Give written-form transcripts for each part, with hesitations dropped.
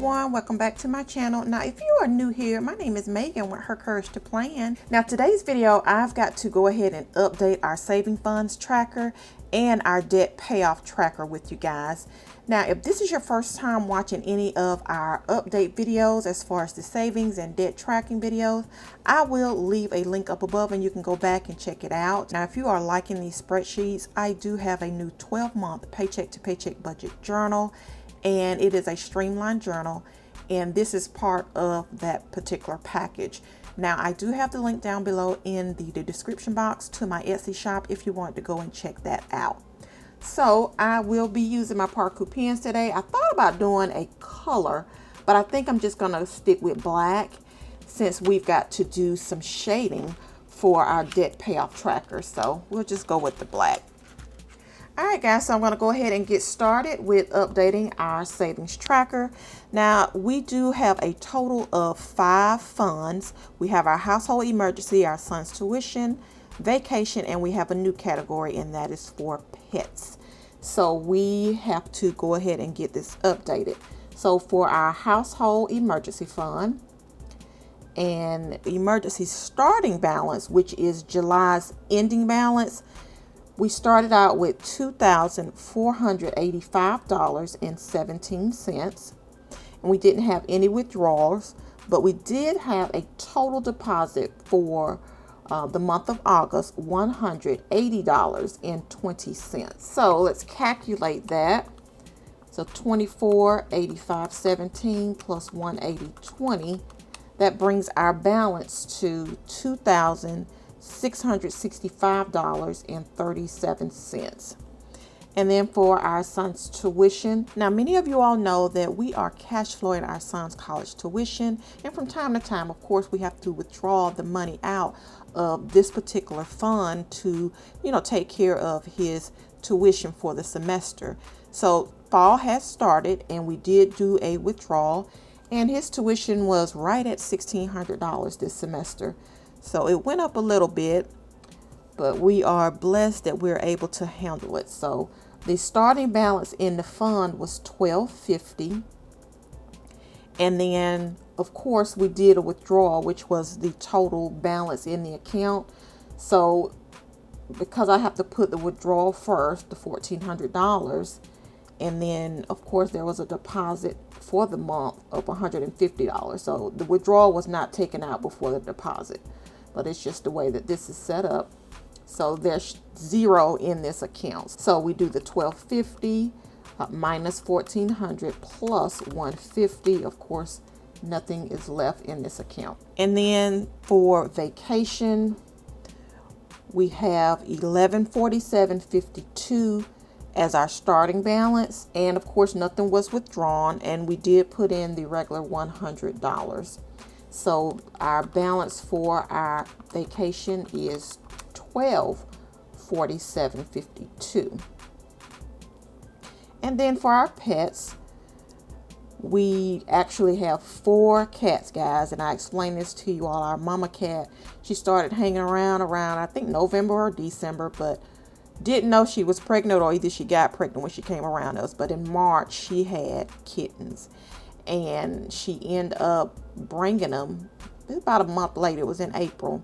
everyone, welcome back to my channel. Now if you are new here, my name is Megan with Her Courage to Plan. Now today's video, I've got to go ahead and update our saving funds tracker and our debt payoff tracker with you guys. Now if this is your first time watching any of our update videos as far as the savings and debt tracking videos, I will leave a link up above and you can go back and check it out. Now if you are liking these spreadsheets, I do have a new 12-month paycheck to paycheck budget journal, and it is a streamlined journal, and this is part of that particular package. Now I do have the link down below in the description box to my Etsy shop if you want to go and check that out. So I will be using my Parku pens today. I thought about doing a color, but I think I'm just gonna stick with black since we've got to do some shading for our debt payoff tracker. So we'll just go with the black. All right guys, so I'm going to go ahead and get started with updating our savings tracker. Now we do have a total of 5 funds. We have our household emergency, our son's tuition, vacation, and we have a new category, and that is for pets. So we have to go ahead and get this updated. So for our household emergency fund and emergency starting balance, which is July's ending balance, we started out with $2,485.17, and we didn't have any withdrawals, but we did have a total deposit for the month of August, $180.20. So let's calculate that. So $2,485.17 plus $180.20, that brings our balance to $2,665.37. And then for our son's tuition, now many of you all know that we are cash flowing our son's college tuition, and from time to time, of course, we have to withdraw the money out of this particular fund to, take care of his tuition for the semester. So fall has started and we did do a withdrawal, and his tuition was right at $1,600 this semester. So it went up a little bit, but we are blessed that we're able to handle it. So the starting balance in the fund was $1,250. And then, of course, we did a withdrawal, which was the total balance in the account. So because I have to put the withdrawal first, the $1,400, and then, of course, there was a deposit for the month of $150. So the withdrawal was not taken out before the deposit, but it's just the way that this is set up. So there's zero in this account. So we do the $1,250 minus $1,400 plus $150. Of course, nothing is left in this account. And then for vacation, we have $1,147.52 as our starting balance. And of course, nothing was withdrawn, and we did put in the regular $100. So our balance for our vacation is $1,247.52. And then for our pets, we actually have 4 cats, guys, and I explained this to you all. Our mama cat, she started hanging around I think November or December, but didn't know she was pregnant, or either she got pregnant when she came around us. But in March she had kittens, and she ended up bringing them about a month later. It was in April.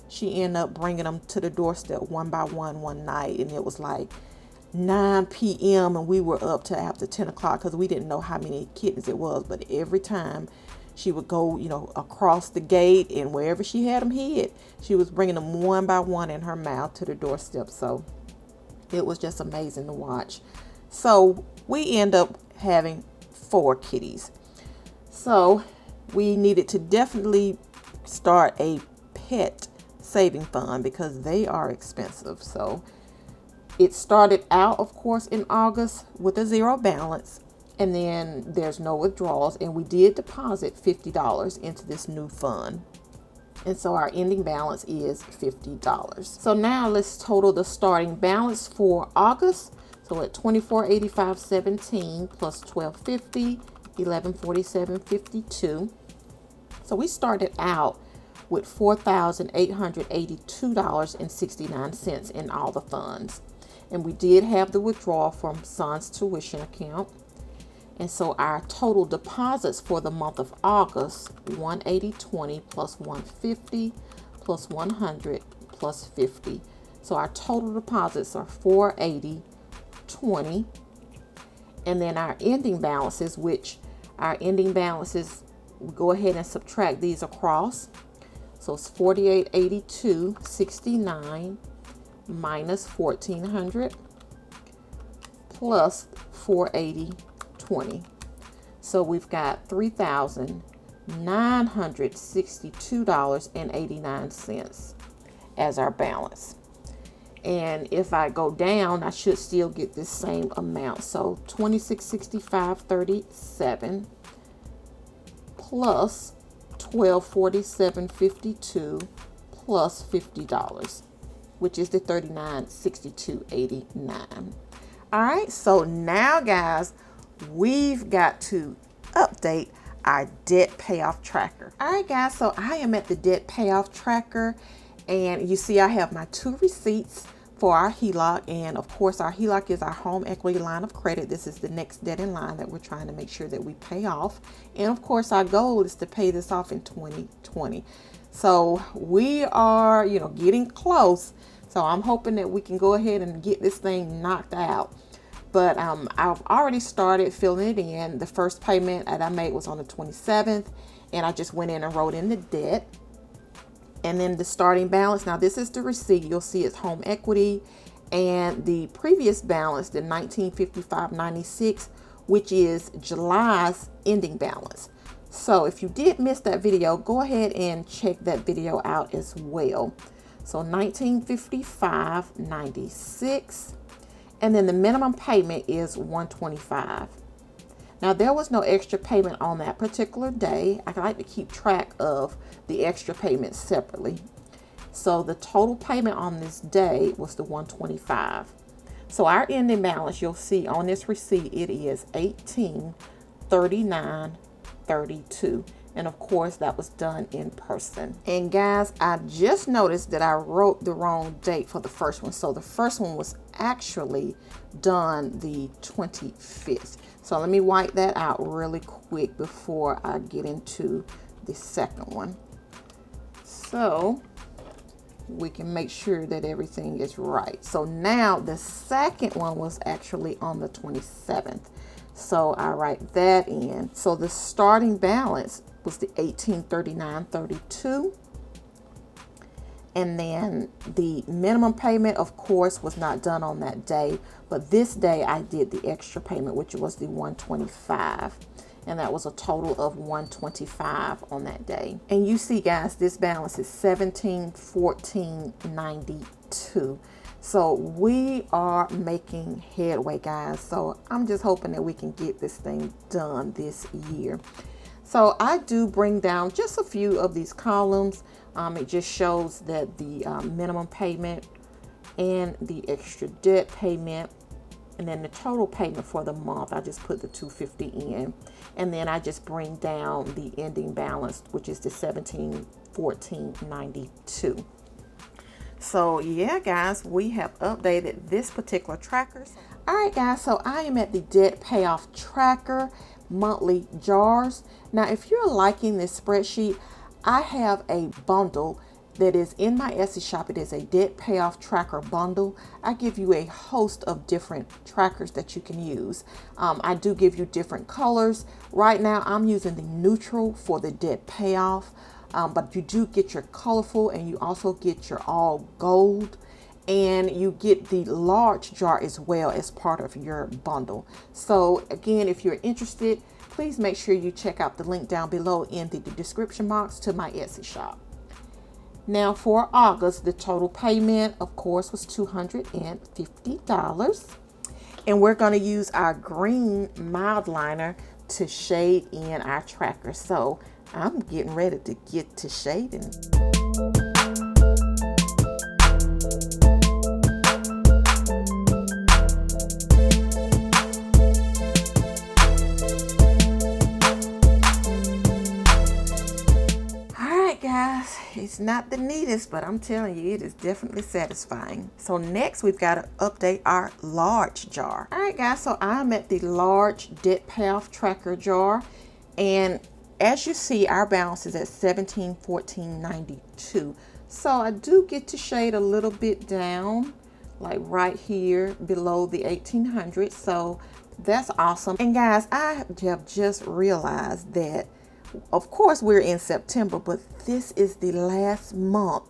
She ended up bringing them to the doorstep one by one night, and it was like 9 p.m. and we were up till after 10 o'clock because we didn't know how many kittens it was. But every time she would go, across the gate, and wherever she had them hid, she was bringing them one by one in her mouth to the doorstep. So it was just amazing to watch. So we end up having 4 kitties. So we needed to definitely start a pet saving fund because they are expensive. So it started out, of course, in August with a zero balance, and then there's no withdrawals, and we did deposit $50 into this new fund. And so our ending balance is $50. So now let's total the starting balance for August. So at $2,485.17 plus $1,250, $1,147.52. So we started out with $4,882.69 in all the funds. And we did have the withdrawal from son's tuition account. And so our total deposits for the month of August, 180.20 plus 150 plus 100 plus 50. So our total deposits are 480.20. And then our ending balances, we go ahead and subtract these across. So it's 4882.69 minus 1400 plus 480.20. So we've got $3,962.89 as our balance. And if I go down, I should still get this same amount. So $2665.37 plus $1247.52 plus $50, which is the $3962.89. All right, so now guys, we've got to update our debt payoff tracker. All right guys, so I am at the debt payoff tracker, and you see I have my 2 receipts for our HELOC, and of course our HELOC is our home equity line of credit. This is the next debt in line that we're trying to make sure that we pay off, and of course our goal is to pay this off in 2020. So we are, getting close. So I'm hoping that we can go ahead and get this thing knocked out. But I've already started filling it in. The first payment that I made was on the 27th, and I just went in and wrote in the debt. And then the starting balance, now this is the receipt. You'll see it's home equity, and the previous balance, the $1955.96, which is July's ending balance. So if you did miss that video, go ahead and check that video out as well. So $1955.96, and then the minimum payment is $125. Now there was no extra payment on that particular day. I like to keep track of the extra payments separately. So the total payment on this day was the $125. So our ending balance, you'll see on this receipt, it is $1839.32. And of course that was done in person. And guys, I just noticed that I wrote the wrong date for the first one. So the first one was actually done the 25th. So let me wipe that out really quick before I get into the second one, so we can make sure that everything is right. So now the second one was actually on the 27th. So I write that in. So the starting balance was the $1839.32. And then the minimum payment, of course, was not done on that day. But this day I did the extra payment, which was the $125. And that was a total of $125 on that day. And you see, guys, this balance is $1714.92. So we are making headway, guys. So I'm just hoping that we can get this thing done this year. So I do bring down just a few of these columns. It just shows that the minimum payment and the extra debt payment, and then the total payment for the month, I just put the $250 in. And then I just bring down the ending balance, which is the $1714.92. So yeah, guys, we have updated this particular tracker. All right, guys, so I am at the debt payoff tracker monthly jars. Now, if you're liking this spreadsheet, I have a bundle that is in my Etsy shop. It is a debt payoff tracker bundle. I give you a host of different trackers that you can use. I do give you different colors. Right now, I'm using the neutral for the debt payoff, but you do get your colorful, and you also get your all gold, and you get the large jar as well as part of your bundle. So again, if you're interested, please make sure you check out the link down below in the description box to my Etsy shop. Now for August, the total payment, of course, was $250. And we're going to use our green mild liner to shade in our tracker. So I'm getting ready to get to shading. It's not the neatest, but I'm telling you, it is definitely satisfying. So next, we've got to update our large jar. All right, guys, so I'm at the large debt payoff tracker jar. And as you see, our balance is at $1714.92. So I do get to shade a little bit down, like right here below the 1800. So that's awesome. And guys, I have just realized that, of course, we're in September, but this is the last month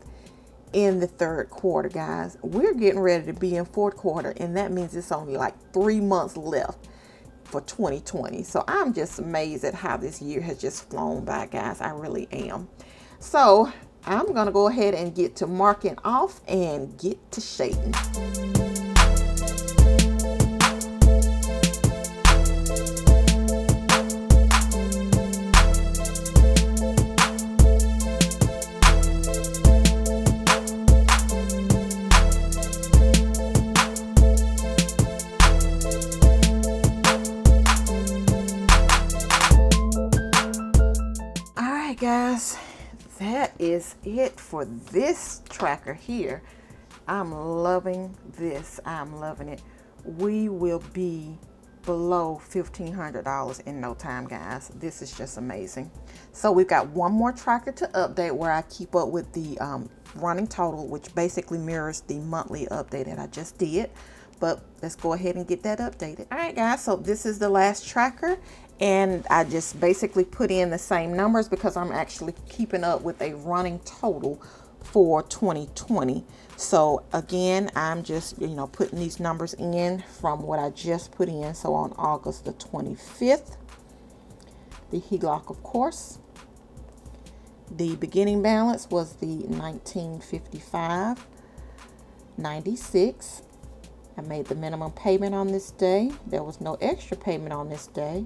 in the third quarter, guys. We're getting ready to be in fourth quarter, and that means it's only like 3 months left for 2020. So I'm just amazed at how this year has just flown by, guys. I really am. So I'm gonna go ahead and get to marking off and get to shading. Guys, that is it for this tracker here. I'm loving this. I'm loving it. We will be below $1,500 in no time, guys. This is just amazing. So we've got one more tracker to update where I keep up with the running total, which basically mirrors the monthly update that I just did. But let's go ahead and get that updated. All right, guys, so this is the last tracker, and I just basically put in the same numbers because I'm actually keeping up with a running total for 2020. So again, I'm just, putting these numbers in from what I just put in. So on August the 25th, the HELOC, of course, the beginning balance was the $1955.96. I made the minimum payment on this day. There was no extra payment on this day.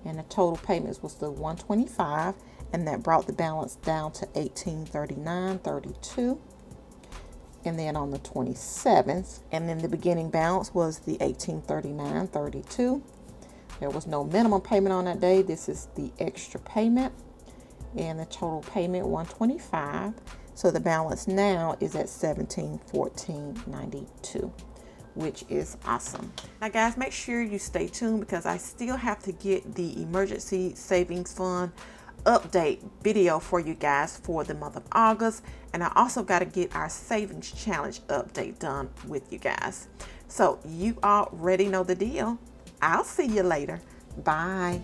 And the total payments was the $125, and that brought the balance down to $1839.32. And then on the 27th, and then the beginning balance was the $1839.32. There was no minimum payment on that day. This is the extra payment, and the total payment $125. So the balance now is at $1714.92. which is awesome. Now guys, make sure you stay tuned because I still have to get the emergency savings fund update video for you guys for the month of August, and I also got to get our savings challenge update done with you guys. So you already know the deal. I'll see you later. Bye.